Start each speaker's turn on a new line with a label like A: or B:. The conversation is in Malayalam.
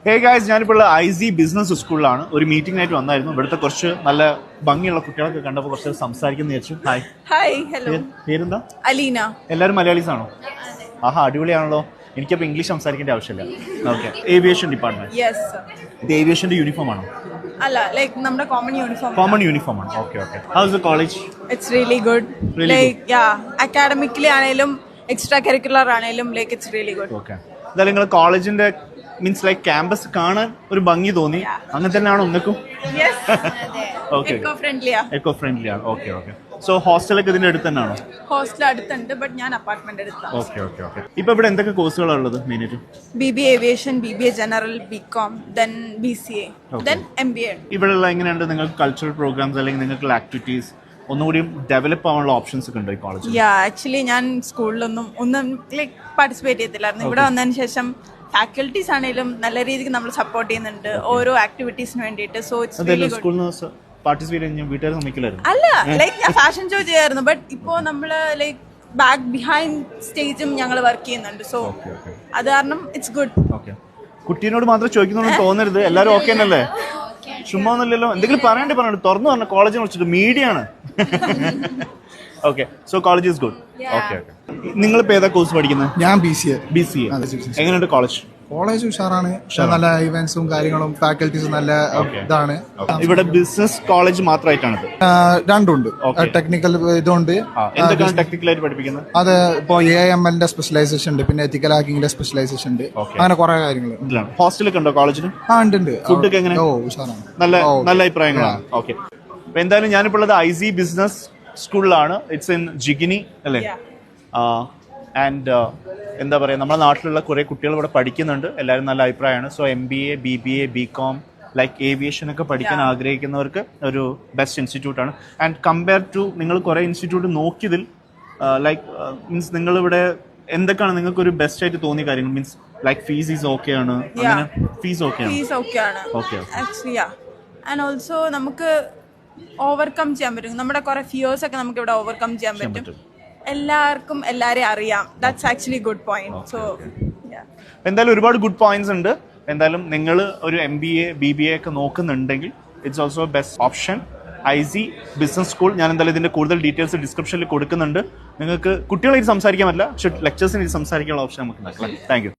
A: ഹേ ഗായ്സ്, ഞാനിപ്പോൾ IZ ബിസിനസ് സ്കൂളിലാണ്. ഒരു മീറ്റിംഗിനായിട്ട് വന്നായിരുന്നു. ഇവിടുത്തെ കുറച്ച് നല്ല ഭംഗിയുള്ള കുട്ടികളൊക്കെ കണ്ടപ്പോൾ കുറച്ച് സംസാരിക്കുന്ന വിചാരിച്ചു.
B: ഹായ്. ഹലോ.
A: പേരെന്താ?
B: അലീന.
A: എല്ലാവരും മലയാളീസ് ആണോ? ആഹാ, അടിപൊളിയാണല്ലോ. എനിക്കപ്പോൾ ഇംഗ്ലീഷ് സംസാരിക്കേണ്ട ആവശ്യമില്ല. ഓക്കെ. Aviation department. ഇത് ഏവിയേഷന്റെ യൂണിഫോം ആണോ?
B: അല്ല, ലൈക്ക് നമ്മുടെ
A: കോമൺ യൂണിഫോം ആണ്. Okay. How is the college?
B: It's really good. Like academically ആണെങ്കിലും എക്സ്ട്രാ കരിക്കുലർ ആണെങ്കിലും like it's really good.
A: Okay. എന്തായാലും നിങ്ങൾ കോളേജിന്റെ മീൻസ് ലൈക്ക് ക്യാമ്പസ് കാണാൻ ഒരു ഭംഗി തോന്നി. അങ്ങനെ തന്നെയാണോ ഒന്നേക്കും?
B: എക്കോ
A: ഫ്രണ്ട്ലി ആണ്. ഓക്കെ. സോ ഹോസ്റ്റലൊക്കെ ഇതിന്റെ അടുത്ത് തന്നെയാണോ?
B: ഹോസ്റ്റൽ അടുത്തുണ്ട്, ബട്ട് ഞാൻ അപ്പാർട്ട്മെന്റ് എടുത്താണ്.
A: ഓക്കെ. ഇപ്പൊ ഇവിടെ എന്തൊക്കെ കോഴ്സുകളാണ് ഉള്ളത്? മെയിനായിട്ട്
B: BBA aviation, BBA general, BCom, then BCA, then MBA.
A: ഇവിടെയുള്ള എങ്ങനെയുണ്ട് നിങ്ങൾക്ക് കൾച്ചറൽ പ്രോഗ്രാംസ് അല്ലെങ്കിൽ നിങ്ങൾക്ക് ആക്ടിവിറ്റീസ് ഒന്നുകൂടി ഡെവലപ്പ് ആവാനുള്ള ഓപ്ഷൻസ് ഒക്കെ ഉണ്ടോ ഈ കോളേജിൽ?
B: ആക്ച്വലി ഞാൻ സ്കൂളിലൊന്നും ലൈക്ക് പാർട്ടിസിപ്പേറ്റ് ചെയ്തില്ലായിരുന്നു. ഇവിടെ വന്നതിന് ശേഷം ഫാക്കൽറ്റീസ് ആണെങ്കിലും നല്ല രീതിക്ക് നമ്മൾ സപ്പോർട്ട് ചെയ്യുന്നുണ്ട് ഓരോ ആക്ടിവിറ്റീസിന് വേണ്ടിയിട്ട്. So it's really good.
A: Participate ചെയ്യാൻ വീട്ടുകാർ സമ്മതിക്കില്ലായിരുന്നു?
B: അല്ല, ലൈക്ക് ഞാൻ ഫാഷൻ ഷോ ചെയ്യായിരുന്നു, ബട്ട് ഇപ്പോ നമ്മള് ലൈക്ക് ബാക്ക് ബിഹൈൻഡ് സ്റ്റേജും ഞങ്ങൾ വർക്ക് ചെയ്യുന്നുണ്ട്. സോ അത് കാരണം ഇറ്റ്സ് ഗുഡ്.
A: കുട്ടീനോട് മാത്രം ചോദിക്കുന്നു തോന്നരുത്, എല്ലാരും ഓക്കെ അല്ലേ? ചുമ്മാ ഒന്നുമില്ലല്ലോ. എന്തെങ്കിലും പറയണ്ടേ തുറന്നു പറഞ്ഞ കോളേജിനെ വിളിച്ചിട്ട് മീഡിയ ആണ്. Okay, so college is good. Okay. നിങ്ങൾ ഇപ്പൊ ഏതാ കോഴ്സ് പഠിക്കുന്നത്?
C: ഞാൻ BCA.
A: എങ്ങനെയുണ്ട് കോളേജ്?
C: കോളേജ് ഉഷാറാണ്. നല്ല ഇവന്റ്സും കാര്യങ്ങളും ഫാക്കൽറ്റീസും നല്ല ഇതാണ്.
A: ഇവിടെ ബിസിനസ് കോളേജ് മാത്രമായിട്ടാണ്?
C: രണ്ടുണ്ട്. ടെക്നിക്കൽ ഇതുണ്ട്.
A: എന്തൊക്കെയാണ് ടെക്നിക്കലായിട്ട് പഠിപ്പിക്കുന്നത്?
C: അത് ഇപ്പോ AML ന്റെ സ്പെഷ്യലൈസേഷൻ ഉണ്ട്, പിന്നെ എത്തിക്കൽ ഹാക്കിങ്ങിന്റെ സ്പെഷ്യലൈസേഷൻ ഉണ്ട്. അങ്ങനെ കുറെ കാര്യങ്ങൾ.
A: ഹോസ്റ്റലൊക്കെ ഉണ്ടോ കോളേജിൽ?
C: ഉണ്ട്.
A: ഫുഡ് ഒക്കെ എങ്ങനെ?
C: ഉഷാറാണ്.
A: നല്ല അഭിപ്രായങ്ങളാണ്. ഓക്കെ. എന്തായാലും ഞാനിപ്പോൾ ഉള്ളത് IZ ബിസിനസ് സ്കൂളിലാണ്. ഇറ്റ്സ് ഇൻ ജിഗിനി അല്ലേ? ആൻഡ് എന്താ പറയുക, നമ്മുടെ നാട്ടിലുള്ള കുറേ കുട്ടികൾ ഇവിടെ പഠിക്കുന്നുണ്ട്. എല്ലാവരും നല്ല അഭിപ്രായമാണ്. So MBA, BBA, BCom like aviation ഒക്കെ പഠിക്കാൻ ആഗ്രഹിക്കുന്നവർക്ക് ഒരു ബെസ്റ്റ് ഇൻസ്റ്റിറ്റ്യൂട്ടാണ്. ആൻഡ് കമ്പയർ ടു നിങ്ങൾ കുറേ ഇൻസ്റ്റിറ്റ്യൂട്ട് നോക്കിയതിൽ ലൈക്ക് മീൻസ് നിങ്ങളിവിടെ എന്തൊക്കെയാണ് നിങ്ങൾക്ക് ഒരു ബെസ്റ്റ് ആയിട്ട് തോന്നിയ കാര്യങ്ങൾ? Means like fees is okay ആണ്? അങ്ങനെ ഫീസ് ഓക്കെ ആണ്? ഓക്കെ.
B: ആക്ച്വലി ആൻഡ് ഓൾസോ നമുക്ക് ഓവർകം ചെയ്യാൻ പറ്റും. നമ്മുടെ കുറെ ഫിയേഴ്സ് ഒക്കെ നമുക്ക് ഇവിടെ ഓവർകം ചെയ്യാൻ പറ്റും. എല്ലാവർക്കും എല്ലാരെയും അറിയാം. That's actually good point. So
A: എന്തായാലും ഒരുപാട് ഗുഡ് പോയിന്റ്സ് ഉണ്ട്. എന്തായാലും നിങ്ങൾ ഒരു MBA, BBA ഒക്കെ നോക്കുന്നുണ്ടെങ്കിൽ it's also best option IZ business school. ഞാൻ എന്തായാലും ഇതിന്റെ കൂടുതൽ ഡീറ്റെയിൽസ് ഡിസ്ക്രിപ്ഷനിൽ കൊടുക്കുന്നുണ്ട്. നിങ്ങൾക്ക് കുട്ടികളായിട്ട് സംസാരിക്കാൻ പറ്റില്ല, പക്ഷെ ലെക്ചേഴ്സിന് സംസാരിക്കാനുള്ള ഓപ്ഷൻ നമുക്ക് നോക്കാം. Thank you.